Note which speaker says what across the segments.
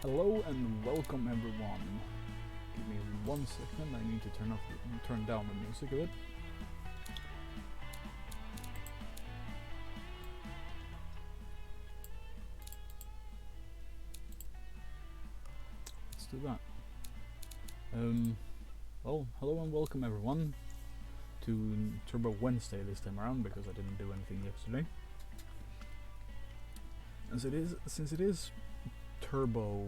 Speaker 1: Hello and welcome everyone. Give me 1 second. I need to turn down the music a bit. Let's do that. Well, hello and welcome everyone to Turbo Wednesday this time around because I didn't do anything yesterday. Since it is turbo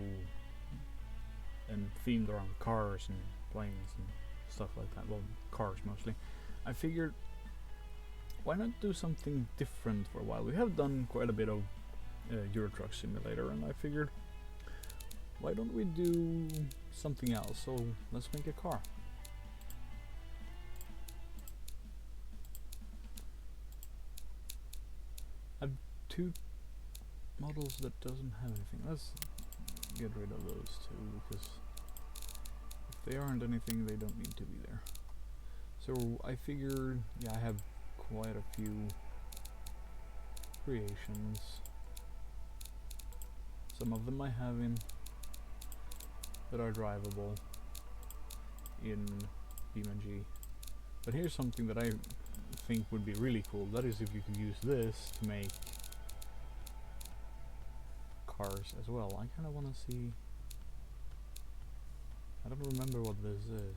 Speaker 1: and themed around cars and planes and stuff like that, well, cars mostly, I figured why not do something different for a while. We have done quite a bit of Euro Truck Simulator, and I figured why don't we do something else? So let's make a car. I have two models that doesn't have anything. Let's get rid of those two because if they aren't anything, they don't need to be there. So I figured, yeah, I have quite a few creations. Some of them I have in that are drivable in BeamNG. But here's something that I think would be really cool. That is if you could use this to make cars as well. I kind of want to see. I don't remember what this is.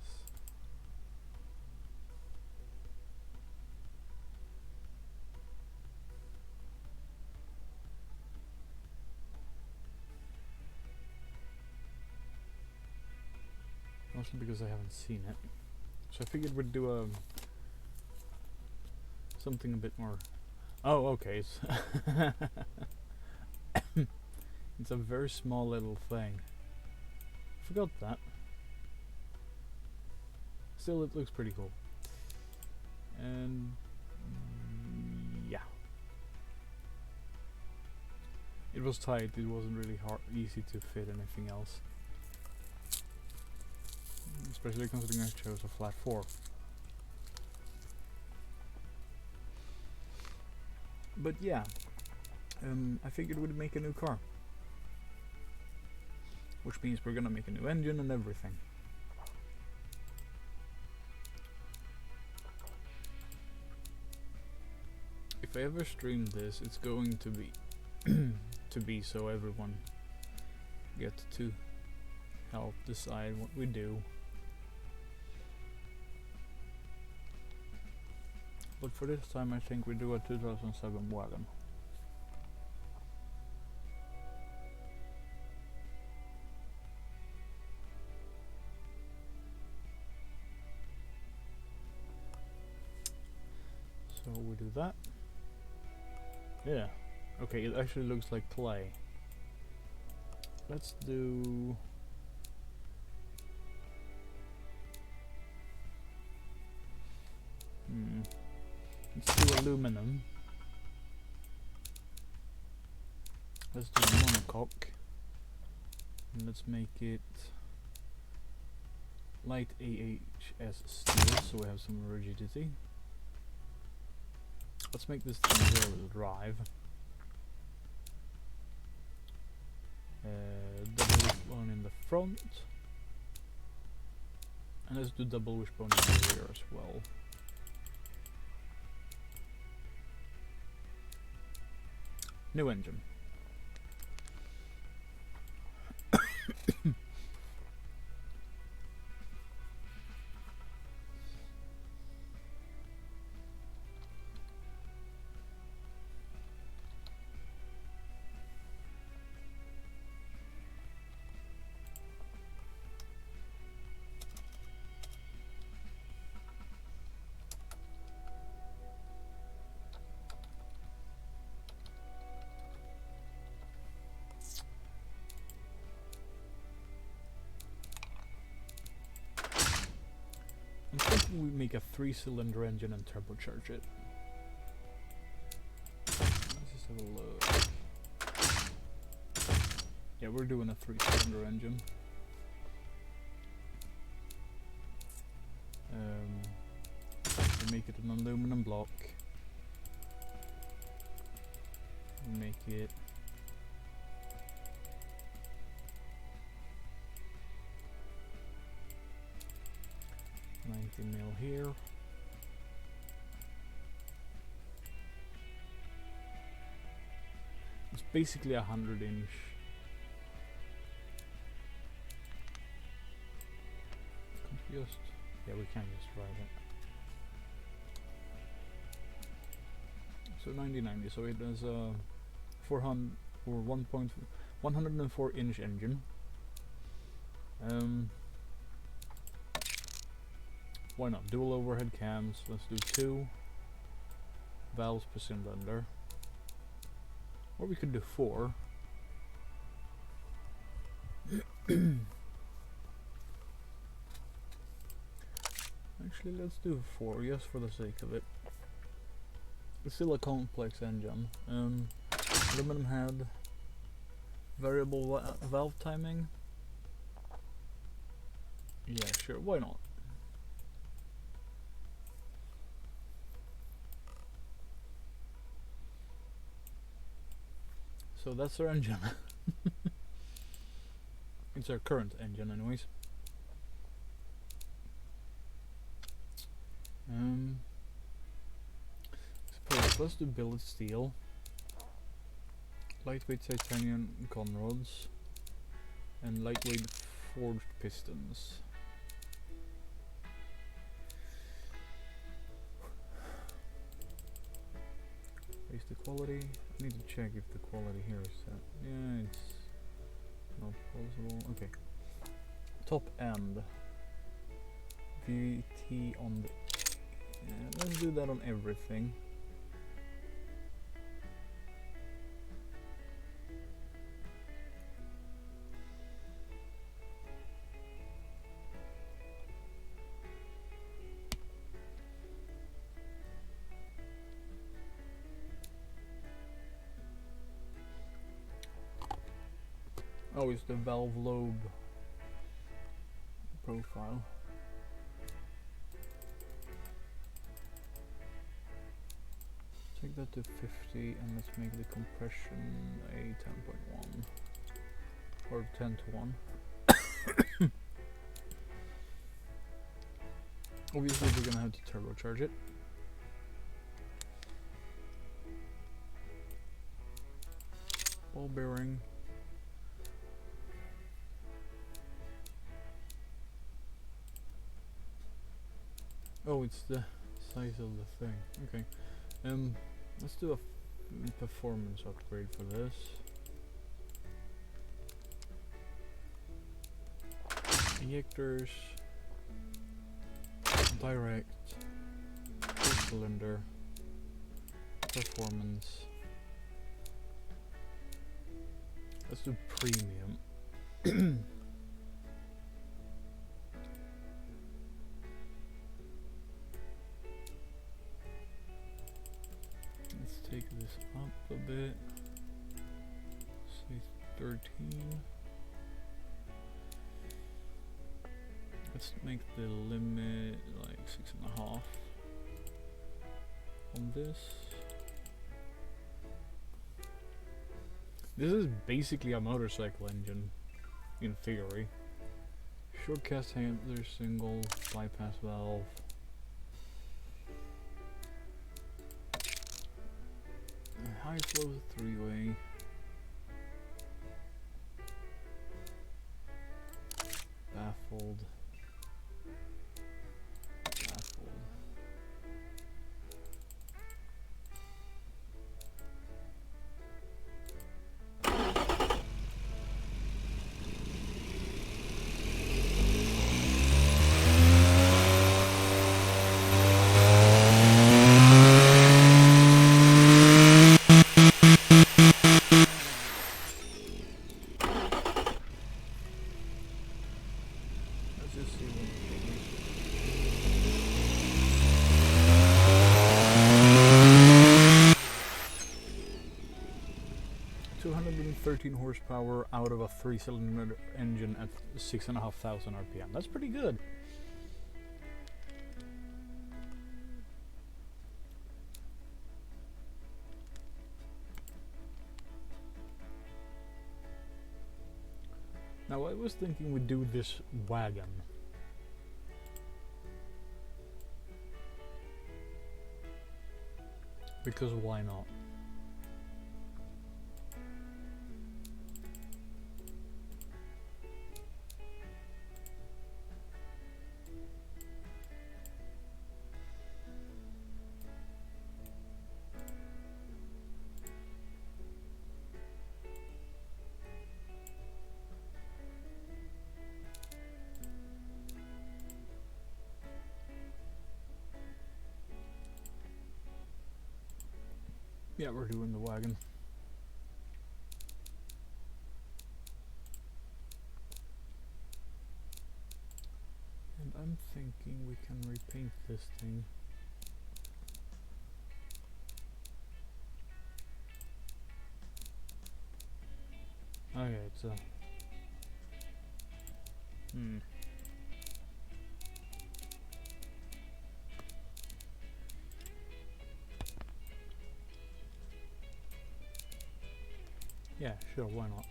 Speaker 1: Mostly because I haven't seen it. So I figured we'd do something a bit more. Oh, okay. It's a very small little thing. Forgot that. Still, it looks pretty cool. And yeah, it was tight. It wasn't really easy to fit anything else. Especially considering I chose a flat 4. But yeah, I figured we'd make a new car. Which means we're gonna make a new engine and everything. If I ever stream this, it's going to be so everyone gets to help decide what we do. But for this time I think we do a 2007 wagon. So we do that. Yeah. Okay, it actually looks like clay. Let's do... Let's do aluminum. Let's do a monocoque. And let's make it light AHS steel so we have some rigidity. Let's make this thing zero drive. Double wishbone in the front. And let's do double wishbone in the rear as well. New engine. I'm thinking we make a 3-cylinder engine and turbocharge it. Let's just have a look. Yeah, we're doing a 3-cylinder engine. We make it an aluminum block. We make it 90 mil here. It's basically 100-inch. Confused. Yeah, we can just drive it. So 90-90. So it has a 400 or 104-inch engine. Why not? Dual overhead cams. Let's do 2 valves per cylinder. Or we could do 4. Actually, let's do 4, just for the sake of it. It's still a complex engine. Aluminum head. Variable valve timing. Yeah, sure, why not? So that's our engine. It's our current engine anyways. Suppose let's do billet steel. Lightweight titanium conrods. And lightweight forged pistons. Raise the quality. I need to check if the quality here is set. Yeah, it's not possible. Okay. Top end. VT on the. Yeah, let's do that on everything. Oh, it's the valve lobe profile. Take that to 50 and let's make the compression a 10.1 or 10 to 1. Obviously we're gonna have to turbocharge it. Ball bearing. Oh, it's the size of the thing. Okay. Let's do a performance upgrade for this. Injectors. Direct. 2-cylinder. Performance. Let's do premium. Take this up a bit, say 13. Let's make the limit like 6.5 on this. This is basically a motorcycle engine in theory. Short cast handler, single bypass valve. High flow 3-way. Baffled. Baffled. 213 horsepower out of a 3-cylinder engine at 6,500 RPM. That's pretty good. Now I was thinking we'd do this wagon. Because why not? Yeah, we're doing the wagon. And I'm thinking we can repaint this thing. Okay, it's a... Yeah, sure, why not?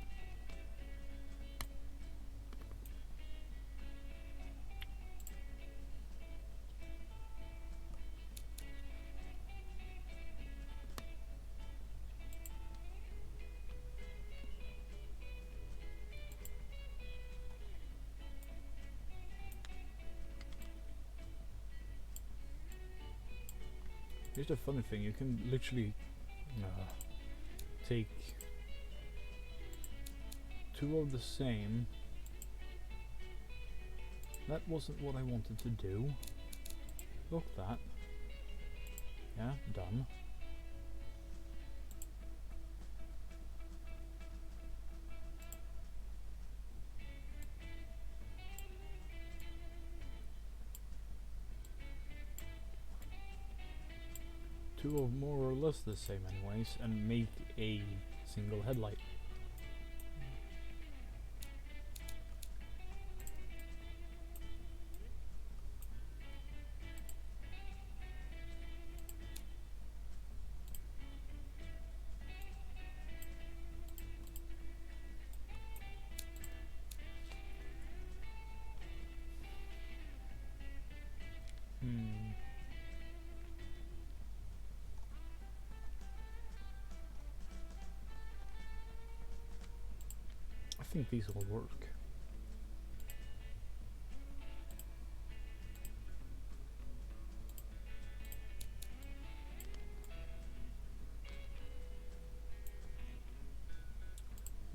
Speaker 1: Here's the funny thing, you can literally take two of the same. That wasn't what I wanted to do. Look that. Yeah, done. Two of more or less the same anyways, and make a single headlight. I think these will work.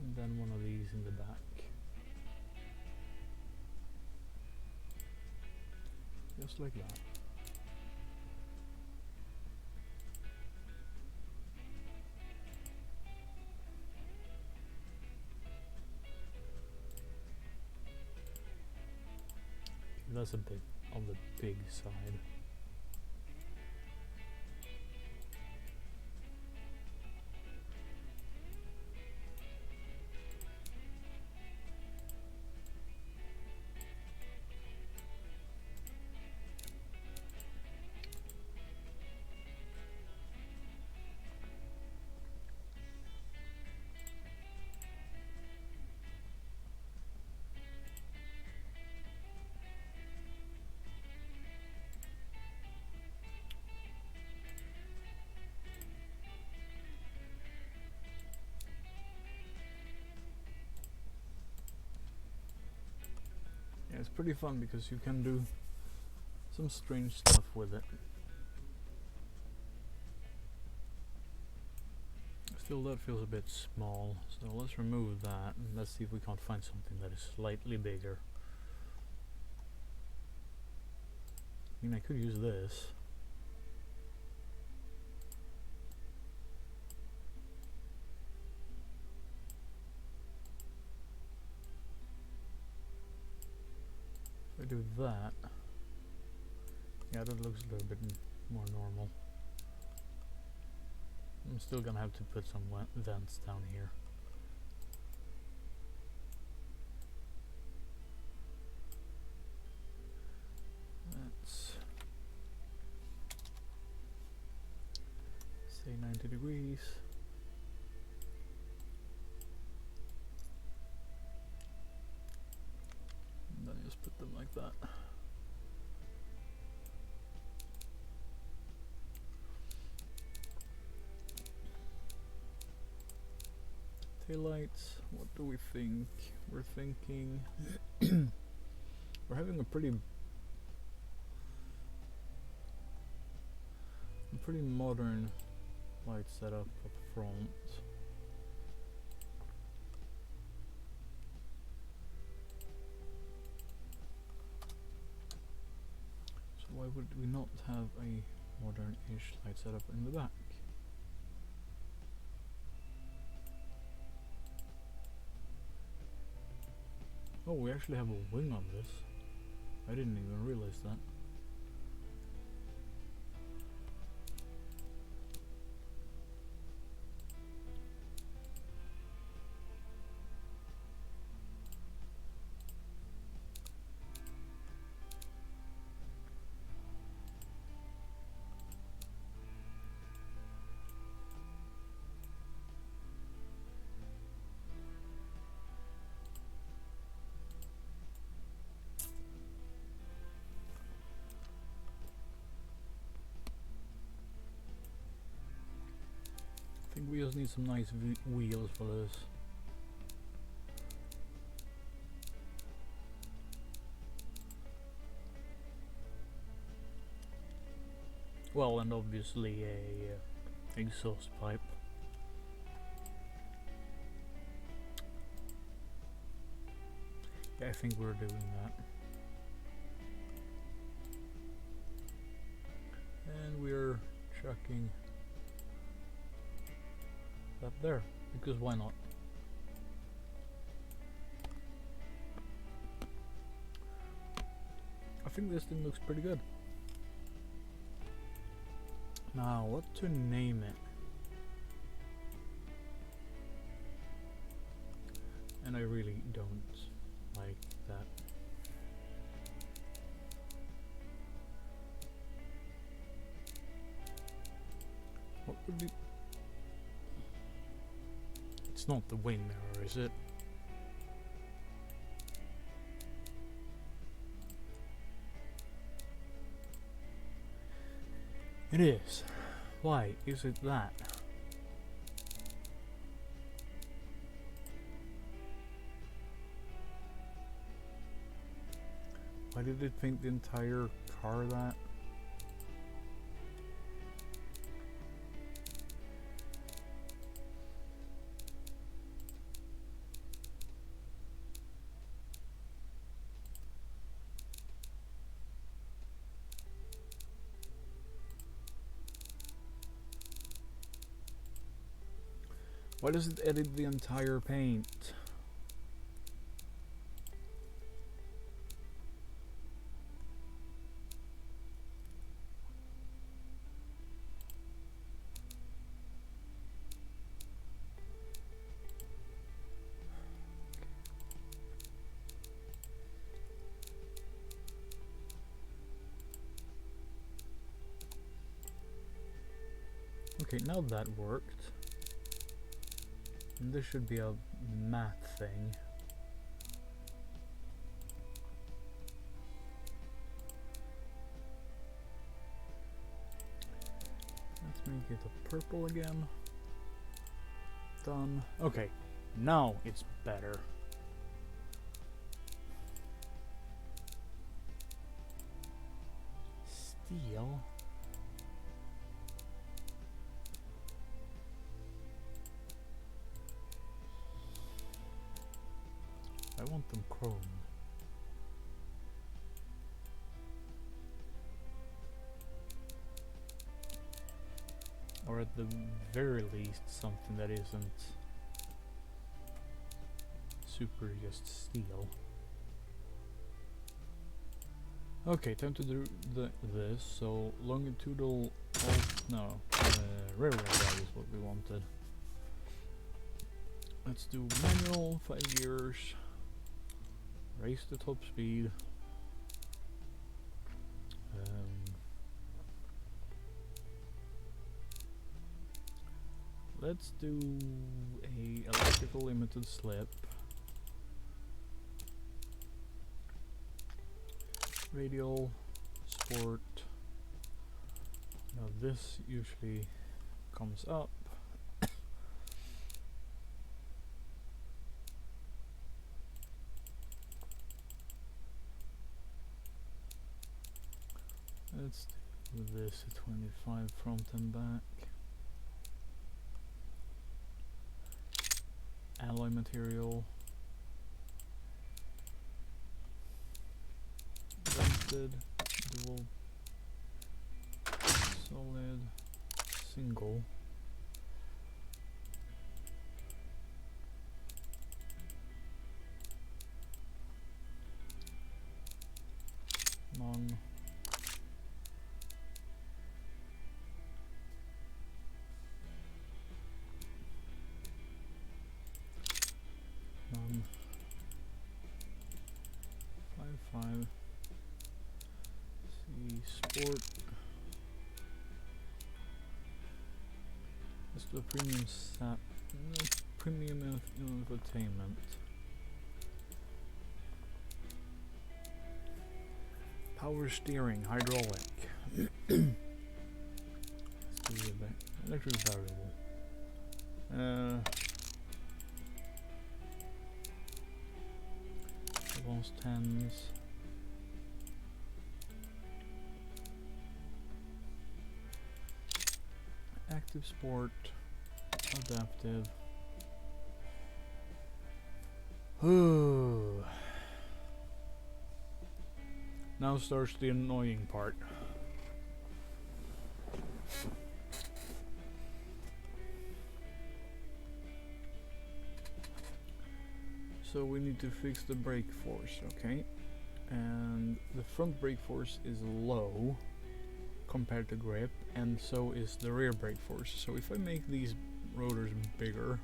Speaker 1: And then one of these in the back. Just like that. That's a bit on the big side. It's pretty fun because you can do some strange stuff with it. Still, that feels a bit small, so let's remove that and let's see if we can't find something that is slightly bigger. I mean, I could use this. If I do that, yeah, that looks a little bit more normal. I'm still gonna have to put some vents down here. Let's say 90 degrees. And then just put them like that. Taillights, what do we think? We're thinking we're having a pretty modern light setup up front. So why would we not have a modern-ish light setup in the back? Oh, we actually have a wing on this. I didn't even realize that. I think we just need some nice wheels for this. Well, and obviously a exhaust pipe. Yeah, I think we're doing that. And we're chucking that there, because why not? I think this thing looks pretty good. Now, what to name it? And I really don't like that. What would be... It's not the wing mirror, is it? It is. Why is it that? Why did it paint the entire car that? Why does it edit the entire paint? Okay, now that worked. And this should be a matte thing. Let's make it a purple again. Done. Okay, now it's better. Steel. I want them chrome. Or at the very least something that isn't super just steel. Okay, time to do this. So longitudinal, rear wheel drive is what we wanted. Let's do manual, 5 gears. Raise the top speed. Let's do a electrical limited slip. Radial, sport. Now this usually comes up. let's do this at 25 front and back. Alloy material. Vented, dual, solid, single. Non. None. 5. C sport. Let's do a premium premium infotainment. Power steering, hydraulic. Let's do the electric variable. Advanced 10s. Active sport, adaptive. Now starts the annoying part. So we need to fix the brake force, okay? And the front brake force is low compared to grip, and so is the rear brake force. So if I make these rotors bigger,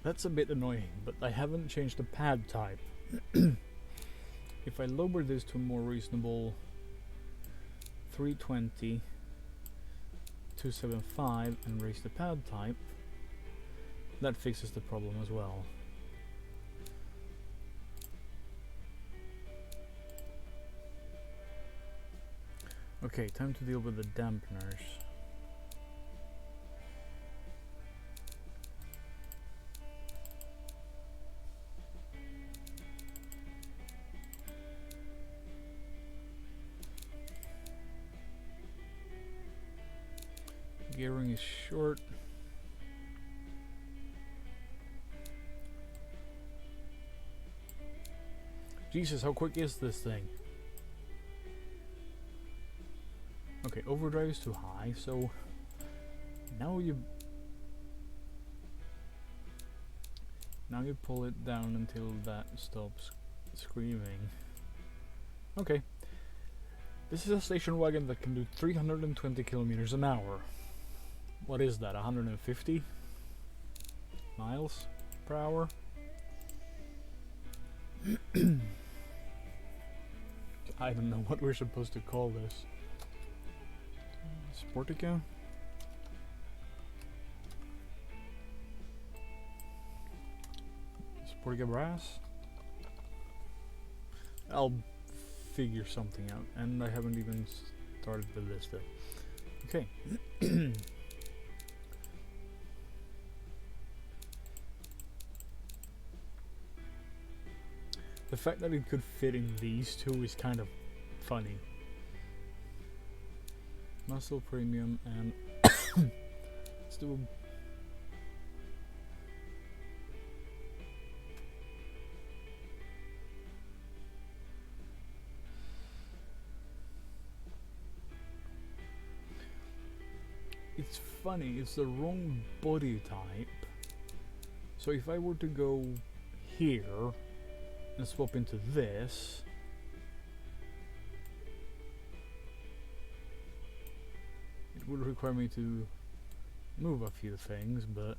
Speaker 1: that's a bit annoying, but I haven't changed the pad type. If I lower this to a more reasonable 320, 275 and raise the pad type, that fixes the problem as well. Okay, time to deal with the dampeners. Gearing is short. Jesus, how quick is this thing? Okay, overdrive is too high, so now you pull it down until that stops screaming. Okay. This is a station wagon that can do 320 kilometers an hour. What is that, 150 miles per hour? I don't know what we're supposed to call this. Sportica? Sportica brass? I'll figure something out, and I haven't even started with this though. Okay. The fact that it could fit in these two is kind of funny. Muscle premium and let's do it's funny, it's the wrong body type. So if I were to go here and swap into this, it would require me to move a few things, but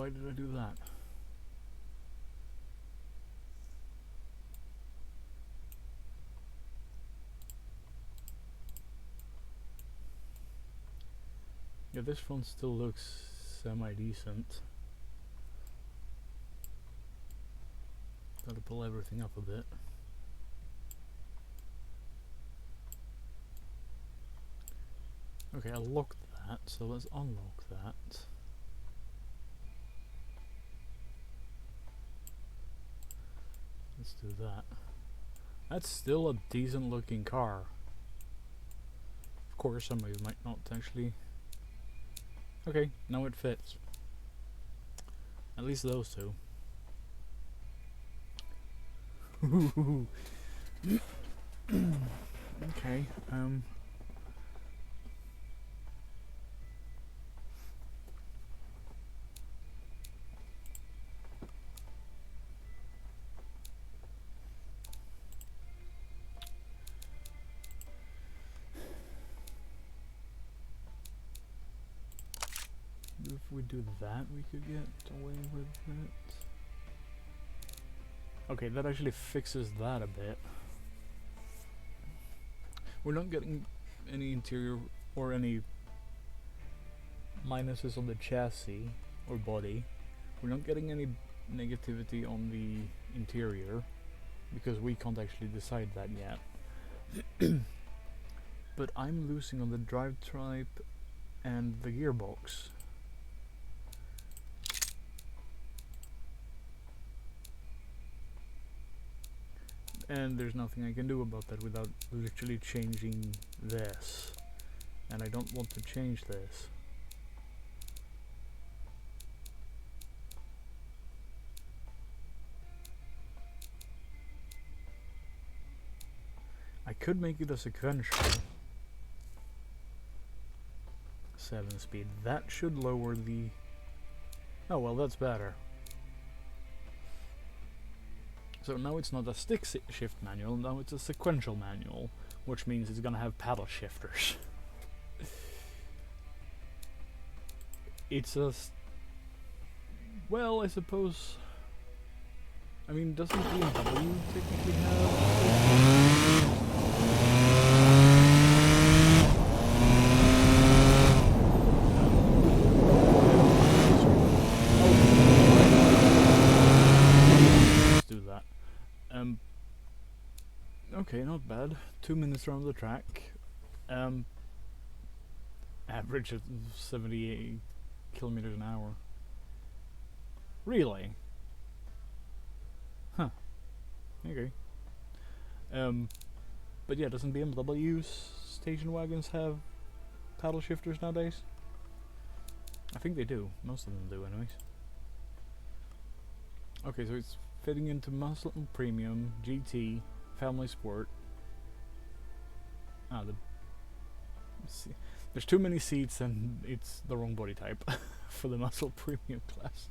Speaker 1: Why did I do that? Yeah, this front still looks semi-decent. Gotta pull everything up a bit. Okay, I locked that, so let's unlock that. Let's do that. That's still a decent looking car. Of course, some of you might not actually. Okay, now it fits. At least those two. Okay, if we do that, we could get away with it. Okay, that actually fixes that a bit. We're not getting any interior or any minuses on the chassis or body. We're not getting any negativity on the interior because we can't actually decide that yet. But I'm losing on the drive type and the gearbox. And there's nothing I can do about that without literally changing this. And I don't want to change this. I could make it a sequential 7-speed. That should lower the... Oh well, that's better. So now it's not a stick shift manual, now it's a sequential manual, which means it's gonna have paddle shifters. It's a... well, I suppose... I mean, doesn't BMW technically have... Okay, not bad. 2 minutes around the track. Average of 78 kilometers an hour. Really? Huh. Okay. But yeah, doesn't BMW's station wagons have paddle shifters nowadays? I think they do. Most of them do, anyways. Okay, so it's fitting into Muscle Premium, GT, Family Sport. There's too many seats and it's the wrong body type for the Muscle Premium class.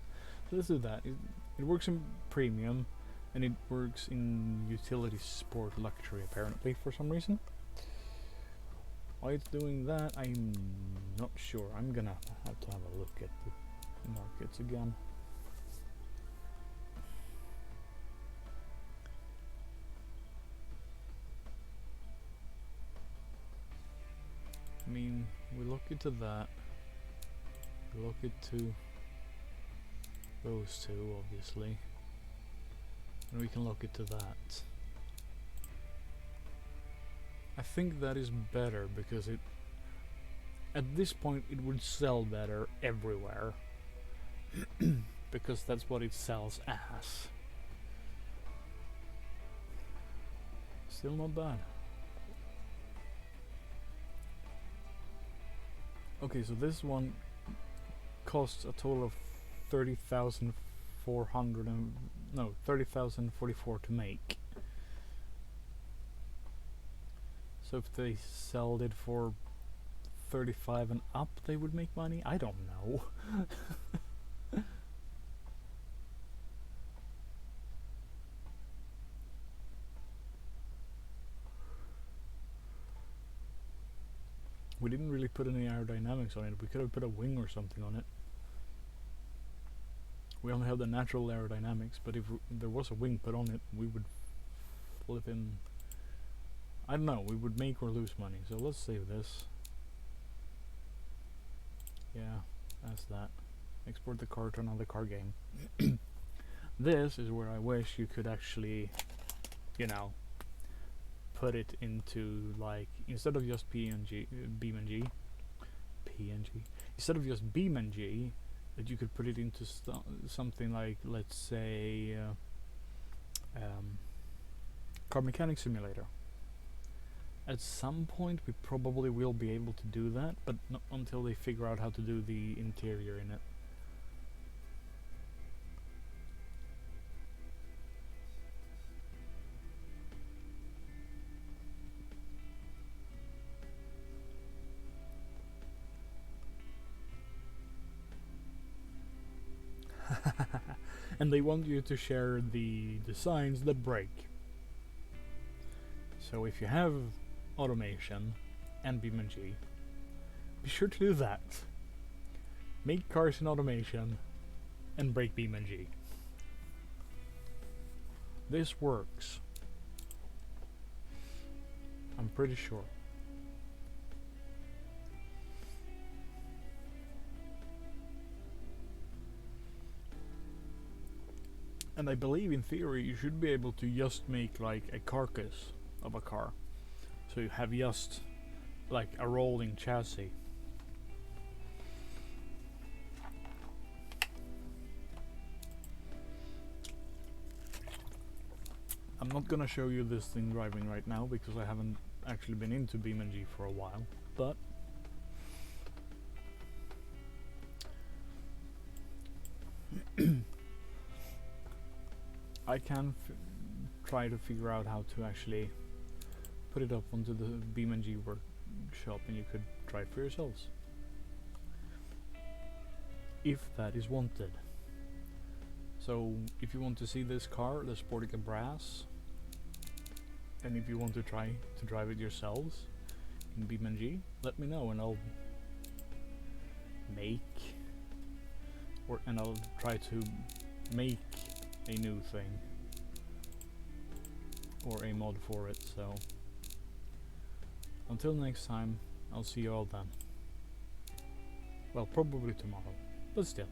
Speaker 1: So let's do that. It works in Premium and it works in Utility Sport Luxury apparently for some reason. Why it's doing that, I'm not sure. I'm gonna have to have a look at the markets again. I mean, we look into that, we look into those two obviously, and we can look into that. I think that is better because it, at this point it would sell better everywhere because that's what it sells as. Still not bad. Okay, so this one costs a total of 30,400 and no, 30,044 to make. So if they sold it for 35 and up, they would make money? I don't know. We didn't really put any aerodynamics on it. We could have put a wing or something on it. We only have the natural aerodynamics, but if there was a wing put on it, we would flip in. I don't know, we would make or lose money. So let's save this. Yeah, that's that. Export the car to another car game. This is where I wish you could actually, you know, put it into, like, instead of just PNG, BeamNG, instead of just BeamNG, that you could put it into something like, let's say, Car Mechanic Simulator. At some point we probably will be able to do that, but not until they figure out how to do the interior in it. And they want you to share the designs that break. So if you have automation and BeamNG, be sure to do that. Make cars in automation and break BeamNG. This works. I'm pretty sure. And I believe in theory you should be able to just make like a carcass of a car. So you have just like a rolling chassis. I'm not gonna show you this thing driving right now because I haven't actually been into BeamNG for a while, but I can try to figure out how to actually put it up onto the BeamNG workshop and you could try it for yourselves. If that is wanted. So if you want to see this car, the Sportica Brass, and if you want to try to drive it yourselves in BeamNG, let me know and I'll I'll try to make a new thing or a mod for it. So until next time, I'll see you all then. Well, probably tomorrow, but still.